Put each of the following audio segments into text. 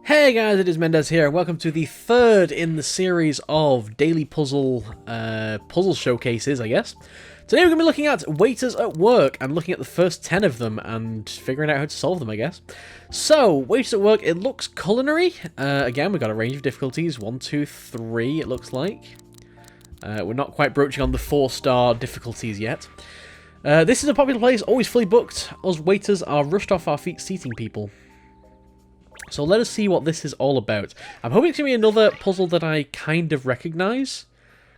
Hey guys, it is Mendez here, and welcome to the third in the series of daily puzzle showcases, I guess. Today we're going to be looking at waiters at work. I'm looking at the first 10 of them and figuring out how to solve them, I guess. So, waiters at work, it looks culinary. Again, we've got a range of difficulties. 1, 2, 3, it looks like. We're not quite broaching on the 4-star difficulties yet. This is a popular place, always fully booked. Us waiters are rushed off our feet seating people. So let us see what this is all about. I'm hoping it's going to be another puzzle that I kind of recognise,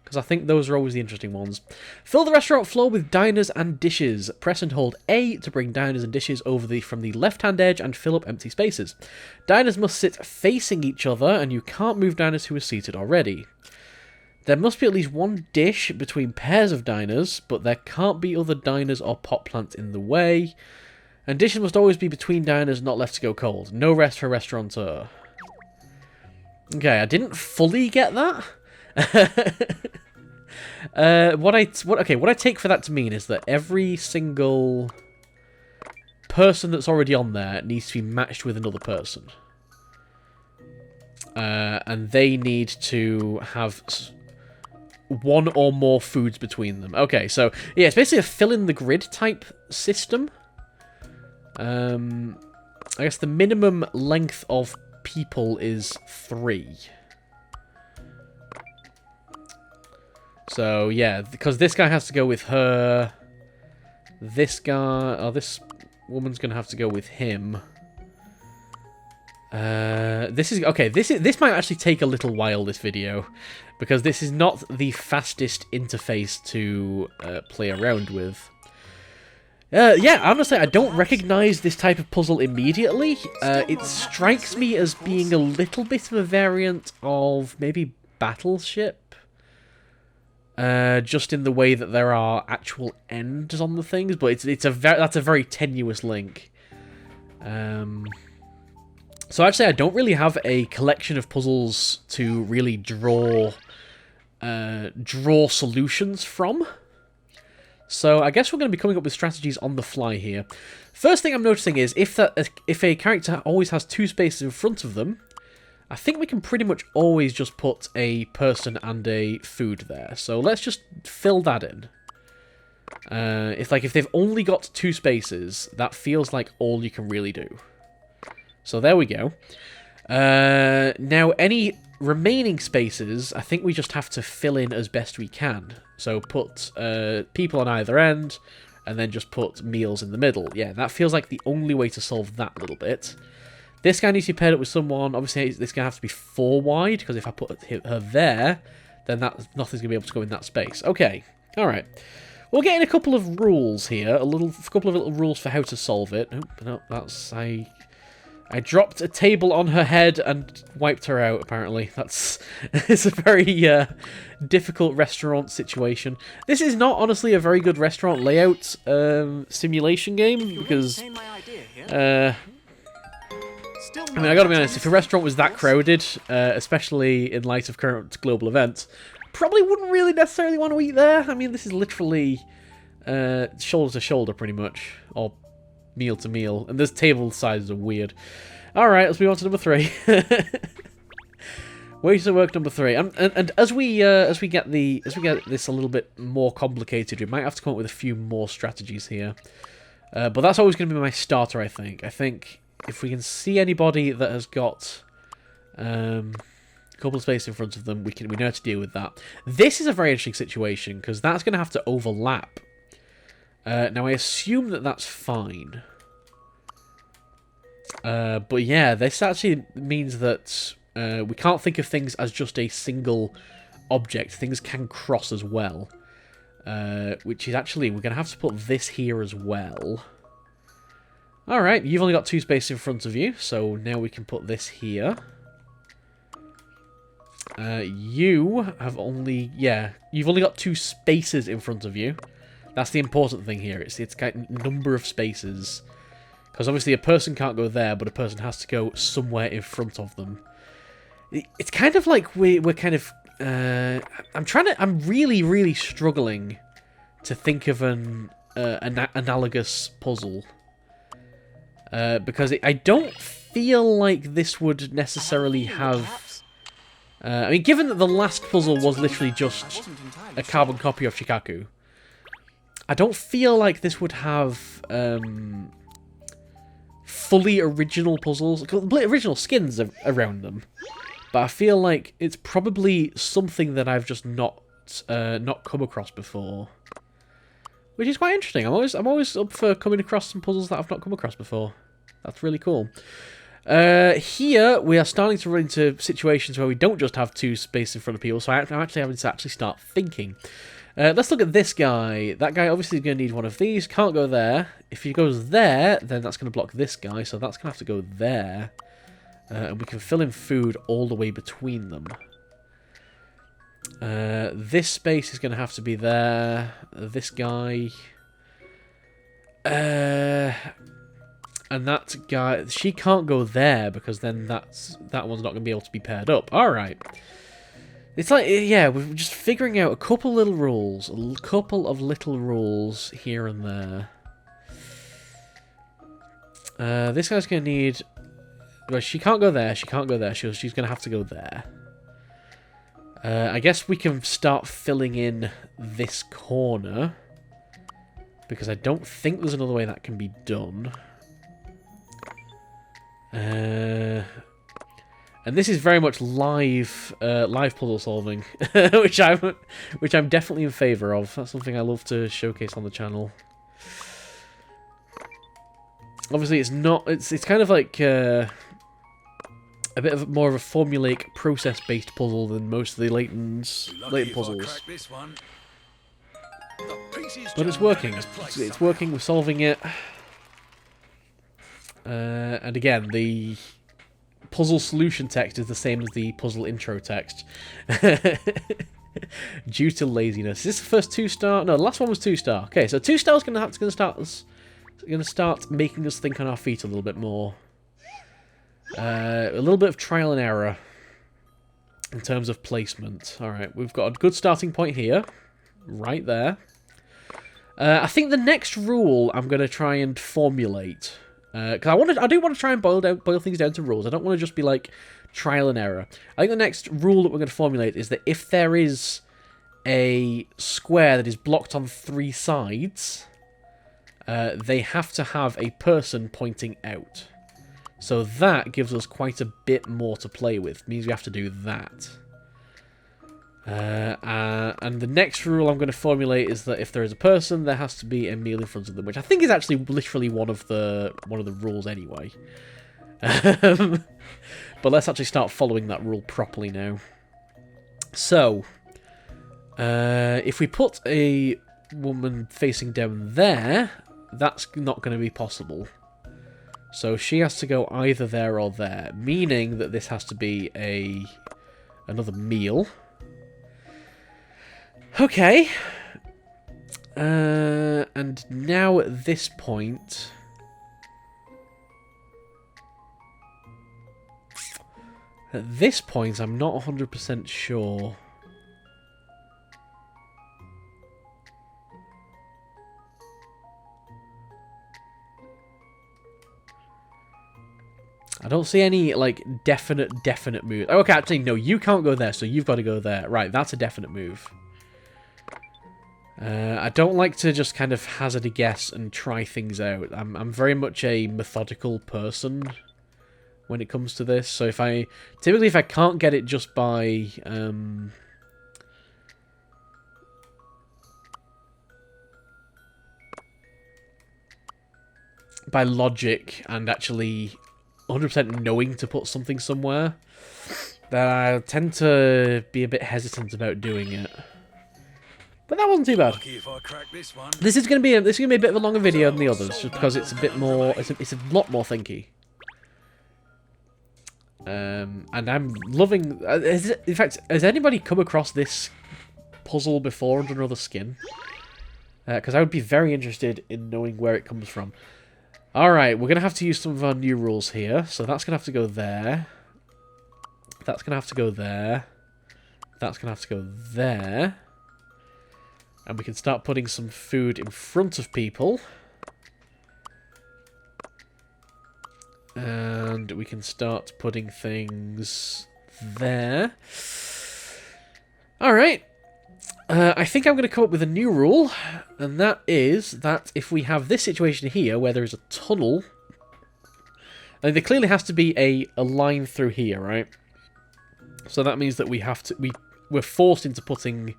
because I think those are always the interesting ones. Fill the restaurant floor with diners and dishes. Press and hold A to bring diners and dishes over from the left-hand edge and fill up empty spaces. Diners must sit facing each other, and you can't move diners who are seated already. There must be at least one dish between pairs of diners, but there can't be other diners or pot plants in the way. And dishes must always be between diners, not left to go cold. No rest for restaurateur. Okay, I didn't fully get that. What I take for that to mean is that every single person that's already on there needs to be matched with another person. And they need to have one or more foods between them. Okay, so yeah, it's basically a fill-in-the-grid type system. I guess the minimum length of people is 3. So, yeah, because this guy has to go with her. This guy, or this woman's going to have to go with him. This might actually take a little while, this video, because this is not the fastest interface to play around with. Yeah, honestly, I don't recognise this type of puzzle immediately. It strikes me as being a little bit of a variant of maybe Battleship. Just in the way that there are actual ends on the things, but that's a very tenuous link. So actually, I don't really have a collection of puzzles to really draw solutions from. So I guess we're going to be coming up with strategies on the fly here. First thing I'm noticing is if a character always has 2 spaces in front of them, I think we can pretty much always just put a person and a food there. So let's just fill that in. If they've only got 2 spaces, that feels like all you can really do. So there we go. Now any remaining spaces, I think we just have to fill in as best we can. So put people on either end, and then just put meals in the middle. Yeah, that feels like the only way to solve that little bit. This guy needs to be paired up with someone. Obviously, this guy has to be 4 wide, because if I put her there, then nothing's going to be able to go in that space. Okay, alright. We'll get in a couple of rules here. A couple of little rules for how to solve it. Oh, no, that's... I dropped a table on her head and wiped her out, apparently. It's a very difficult restaurant situation. This is not, honestly, a very good restaurant layout simulation game, because... I mean, I gotta be honest, if a restaurant was that crowded, especially in light of current global events, probably wouldn't really necessarily want to eat there. I mean, this is literally shoulder to shoulder, pretty much, or meal to meal, and this table sizes are weird. Alright, let's move on to number 3. Ways to work number 3. And as we get this a little bit more complicated, we might have to come up with a few more strategies here. But that's always going to be my starter, I think. I think if we can see anybody that has got a couple of spaces in front of them, we know how to deal with that. This is a very interesting situation, because that's going to have to overlap. Now, I assume that that's fine. But yeah, this actually means that we can't think of things as just a single object. Things can cross as well. Which is actually, we're going to have to put this here as well. Alright, you've only got 2 spaces in front of you, so now we can put this here. You have only... Yeah, you've only got 2 spaces in front of you. That's the important thing here. It's got number of spaces. Because obviously a person can't go there, but a person has to go somewhere in front of them. It's kind of like we're kind of... I'm really, really struggling to think of an analogous puzzle. Because I don't feel like this would necessarily have... I mean, given that the last puzzle was literally just a carbon copy of Shikaku, I don't feel like this would have fully original puzzles, original skins around them. But I feel like it's probably something that I've just not come across before, which is quite interesting. I'm always up for coming across some puzzles that I've not come across before. That's really cool. Here we are starting to run into situations where we don't just have two spaces in front of people, so I'm actually having to start thinking. Let's look at this guy. That guy obviously is going to need one of these. Can't go there. If he goes there, then that's going to block this guy, so that's going to have to go there. And we can fill in food all the way between them. This space is going to have to be there. This guy. And that guy, she can't go there because then that one's not going to be able to be paired up. All right. It's like, yeah, we're just figuring out a couple little rules. A couple of little rules here and there. This guy's going to need... Well, she can't go there. She can't go there. She's going to have to go there. I guess we can start filling in this corner. Because I don't think there's another way that can be done. And this is very much live puzzle solving, which I'm definitely in favour of. That's something I love to showcase on the channel. Obviously, it's kind of like a bit of more of a formulaic process-based puzzle than most of the latent puzzles. But it's working. It's working. We're solving it. And again, the puzzle solution text is the same as the puzzle intro text. Due to laziness. Is this the first 2-star? No, the last one was 2-star. Okay, so 2-star is going to start making us think on our feet a little bit more. A little bit of trial and error in terms of placement. All right, we've got a good starting point here, right there. I think the next rule I'm going to try and formulate. Because I do want to try and boil things down to rules. I don't want to just be like trial and error. I think the next rule that we're going to formulate is that if there is a square that is blocked on 3 sides, they have to have a person pointing out. So that gives us quite a bit more to play with. It means we have to do that. And the next rule I'm going to formulate is that if there is a person, there has to be a meal in front of them, which I think is actually literally one of the rules anyway. But let's actually start following that rule properly now. So, if we put a woman facing down there, that's not going to be possible. So she has to go either there or there, meaning that this has to be another meal. Okay. And now at this point... I'm not 100% sure. I don't see any, like, definite move. Oh, okay, actually, no, you can't go there, so you've got to go there. Right, that's a definite move. I don't like to just kind of hazard a guess and try things out. I'm very much a methodical person when it comes to this. So typically if I can't get it just by logic and actually 100% knowing to put something somewhere, then I tend to be a bit hesitant about doing it. But that wasn't too bad. This is going to be a bit of a longer video than the others, just because it's a bit more. It's a lot more thinky. And I'm loving. In fact, has anybody come across this puzzle before under another skin? Because I would be very interested in knowing where it comes from. All right, we're going to have to use some of our new rules here. So that's going to have to go there. That's going to have to go there. That's going to have to go there. And we can start putting some food in front of people. And we can start putting things there. Alright. I think I'm going to come up with a new rule, and that is that if we have this situation here where there is a tunnel, and there clearly has to be a line through here, right? So that means that we're forced into putting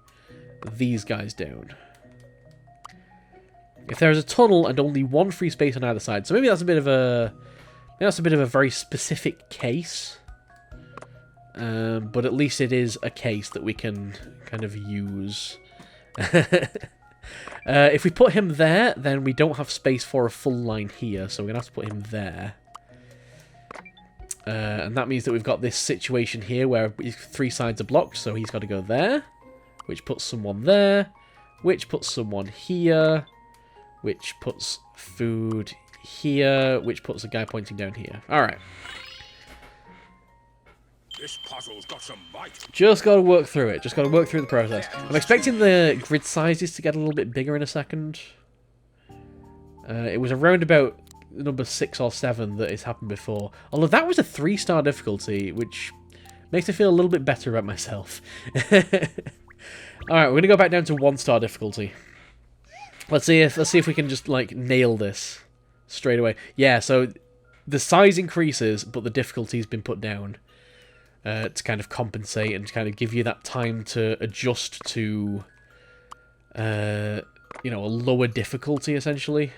these guys down. If there is a tunnel and only one free space on either side, so maybe that's a bit of a very specific case. But at least it is a case that we can kind of use. If we put him there, then we don't have space for a full line here, so we're going to have to put him there. And that means that we've got this situation here where 3 sides are blocked, so he's got to go there, which puts someone there, which puts someone here, which puts food here, which puts a guy pointing down here. Alright. This puzzle's got some bite. Just got to work through it. Just got to work through the process. I'm expecting the grid sizes to get a little bit bigger in a second. It was around about number 6 or 7 that has happened before. Although that was a 3-star difficulty, which makes me feel a little bit better about myself. Alright, we're going to go back down to 1-star difficulty. Let's see if we can just, like, nail this straight away. Yeah, so the size increases, but the difficulty's been put down. To kind of compensate and kind of give you that time to adjust to, you know, a lower difficulty, essentially.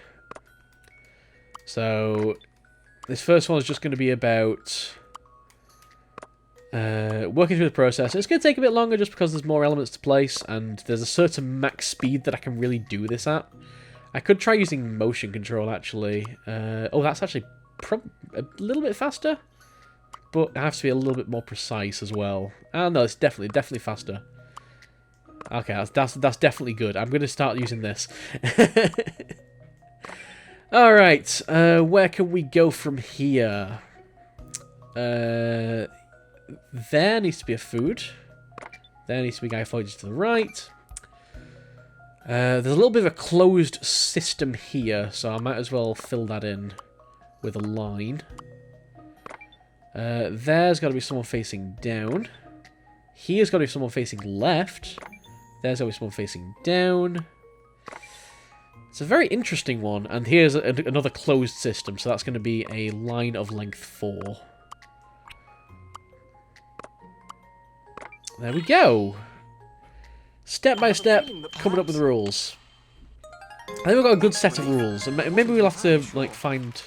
So, this first one is just going to be about working through the process. It's going to take a bit longer just because there's more elements to place, and there's a certain max speed that I can really do this at. I could try using motion control, actually. Oh, that's actually a little bit faster. But I have to be a little bit more precise as well. Oh no, it's definitely faster. Okay, that's definitely good. I'm going to start using this. Alright, where can we go from here? There needs to be a food. There needs to be a guy pointing to the right. There's a little bit of a closed system here, so I might as well fill that in with a line. There's got to be someone facing down. Here's got to be someone facing left. There's got to be someone facing down. It's a very interesting one. And here's another closed system, so that's going to be a line of length 4. There we go. Step by step, coming up with rules. I think we've got a good set of rules. And maybe we'll have to, like, find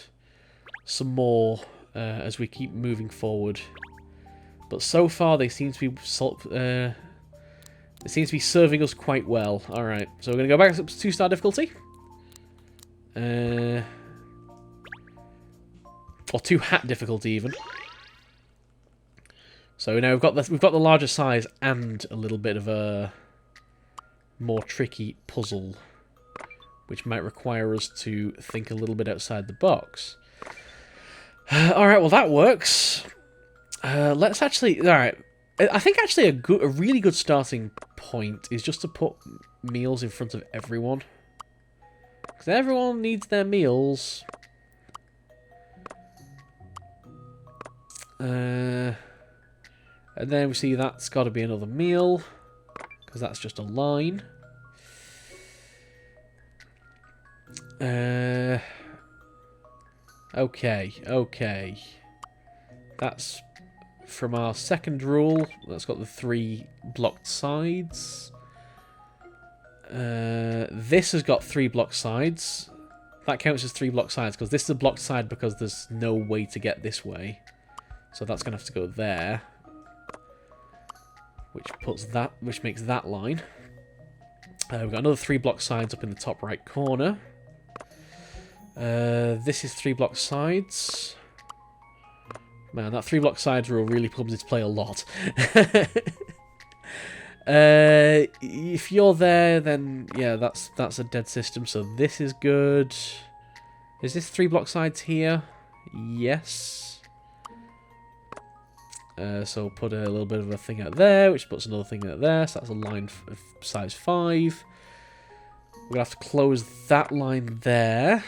some more as we keep moving forward. But so far they seem to be serving us quite well. Alright, so we're going to go back up to 2-star difficulty. Or 2-hat difficulty even. So now we've got the larger size and a little bit of a more tricky puzzle, which might require us to think a little bit outside the box. Alright, well that works. Let's actually... Alright, I think actually a really good starting point is just to put meals in front of everyone. Because everyone needs their meals. And then we see that's got to be another meal. Because that's just a line. Okay. That's from our second rule. That's got the 3 blocked sides. This has got 3 blocked sides. That counts as 3 blocked sides because this is a blocked side because there's no way to get this way. So that's going to have to go there. Which makes that line. We've got another 3 block sides up in the top right corner. This is 3 block sides. Man, that 3 block sides rule really comes into play a lot. If you're there, then yeah, that's a dead system. So this is good. Is this 3 block sides here? Yes. So put a little bit of a thing out there, which puts another thing out there. So that's a line of size 5. We're gonna have to close that line there.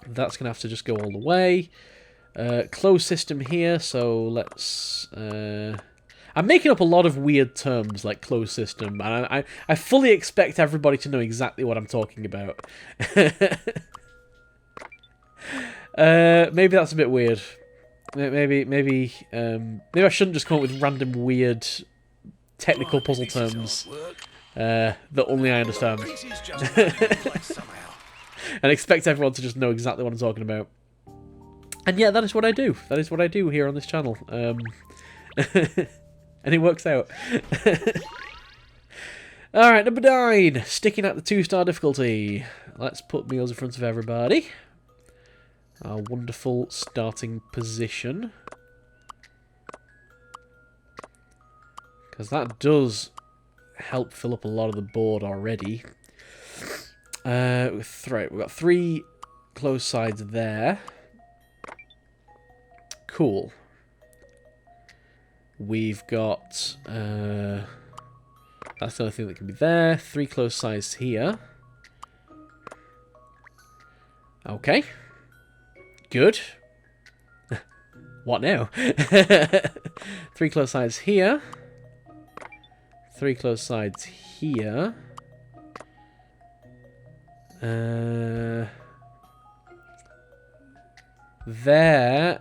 That's going to have to just go all the way. Closed system here, so let's... I'm making up a lot of weird terms like closed system, and I fully expect everybody to know exactly what I'm talking about. Maybe that's a bit weird. Maybe I shouldn't just come up with random weird technical puzzle terms that only I understand. And expect everyone to just know exactly what I'm talking about. And yeah, that is what I do. That is what I do here on this channel. And it works out. Alright, number 9. Sticking at the 2-star difficulty. Let's put meals in front of everybody. Our wonderful starting position. Because that does help fill up a lot of the board already. Right, we've got 3 closed sides there. Cool. We've got... that's the only thing that can be there. 3 closed sides here. Okay. Good. What now? 3 closed sides here. 3 closed sides here. There.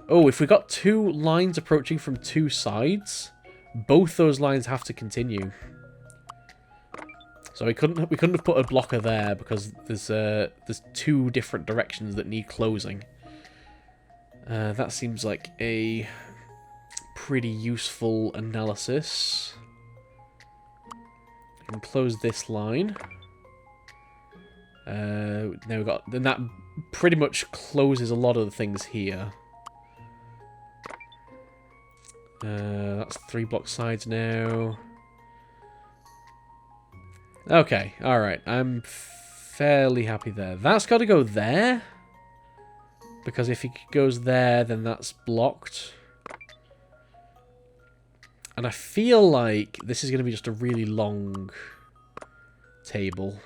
Oh, if we got 2 lines approaching from 2 sides, both those lines have to continue. So we couldn't have put a blocker there because there's 2 different directions that need closing. That seems like a pretty useful analysis. I can close this line. Now we've got... Then that pretty much closes a lot of the things here. That's 3 block sides now. Okay, alright. I'm fairly happy there. That's got to go there. Because if it goes there, then that's blocked. And I feel like this is going to be just a really long table.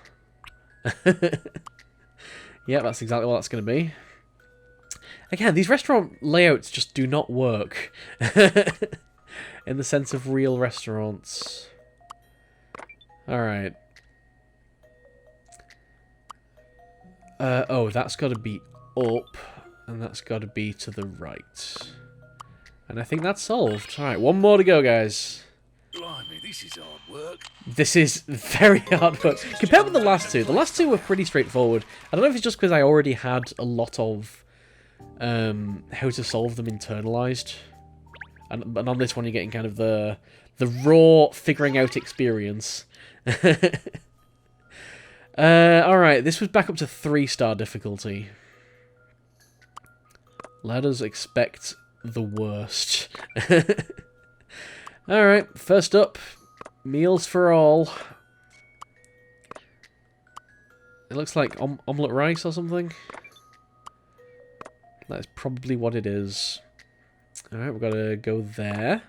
Yeah, that's exactly what that's going to be. Again, these restaurant layouts just do not work. In the sense of real restaurants. Alright. Oh, that's got to be up. And that's got to be to the right. And I think that's solved. Alright, 1 more to go, guys. Blimey, this is hard work. This is very hard work. Compared with the last 2. The last 2 were pretty straightforward. I don't know if it's just because I already had a lot of how to solve them internalized. And on this one you're getting kind of the raw figuring out experience. Alright, this was back up to 3-star difficulty. Let us expect the worst. Alright, first up, meals for all. It looks like omelette rice or something. That's probably what it is. Alright, we've got to go there.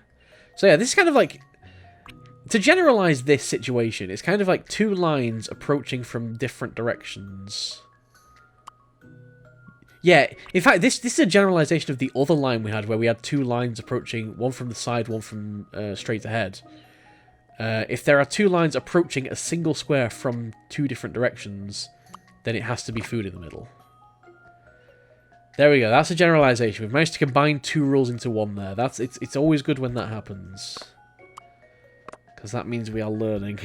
So yeah, this is kind of like... To generalize this situation, it's kind of like 2 lines approaching from different directions. Yeah, in fact, this is a generalization of the other line we had, where we had 2 lines approaching, one from the side, one from straight ahead. If there are 2 lines approaching a single square from 2 different directions, then it has to be food in the middle. There we go, that's a generalization. We've managed to combine 2 rules into 1 there. It's always good when that happens. Because that means we are learning.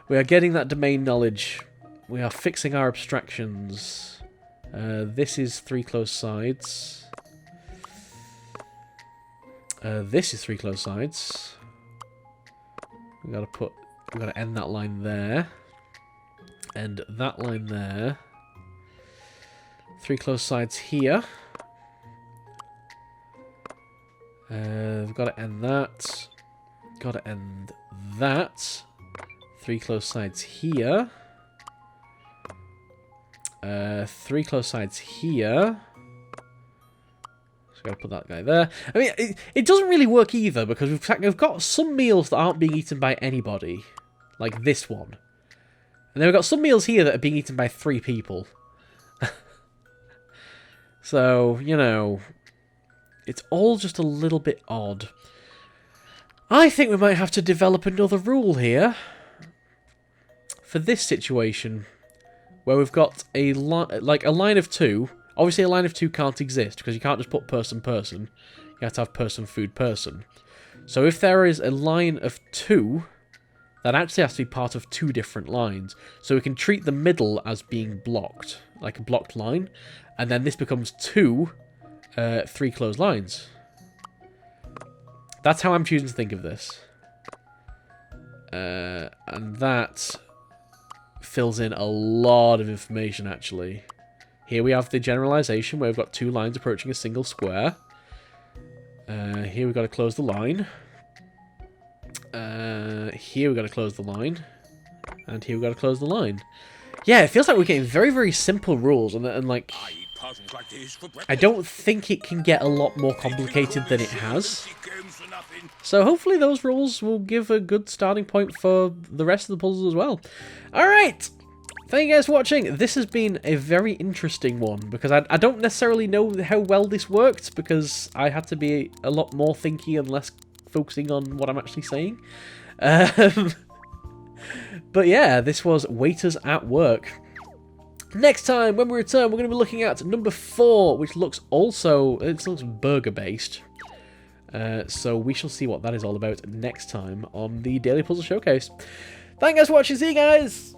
We are getting that domain knowledge. We are fixing our abstractions. This is 3 closed sides. This is 3 closed sides. We gotta end that line there. End that line there. 3 closed sides here. We've got to end that. Got to end that. 3 closed sides here. 3 closed sides here. So got to put that guy there. I mean, it doesn't really work either because we've got some meals that aren't being eaten by anybody, like this one. And then we've got some meals here that are being eaten by 3 people. So, you know, it's all just a little bit odd. I think we might have to develop another rule here for this situation, where we've got a line of 2. Obviously, a line of 2 can't exist because you can't just put person person. You have to have person food person. So if there is a line of 2, that actually has to be part of 2 different lines. So we can treat the middle as being blocked, like a blocked line, and then this becomes 2 3 closed lines. That's how I'm choosing to think of this. And that fills in a lot of information, actually. Here we have the generalization, where we've got 2 lines approaching a single square. Here we've got to close the line. Here we've got to close the line. And here we've got to close the line. Yeah, it feels like we're getting very, very simple rules, and like, I don't think it can get a lot more complicated than it has. So hopefully those rules will give a good starting point for the rest of the puzzles as well. Alright! Thank you guys for watching. This has been a very interesting one, because I don't necessarily know how well this worked, because I had to be a lot more thinky and less focusing on what I'm actually saying. But yeah, this was Waiters at Work. Next time, when we return, we're going to be looking at number 4, which looks burger-based. So we shall see what that is all about next time on the Daily Puzzle Showcase. Thank you guys for watching. See you guys!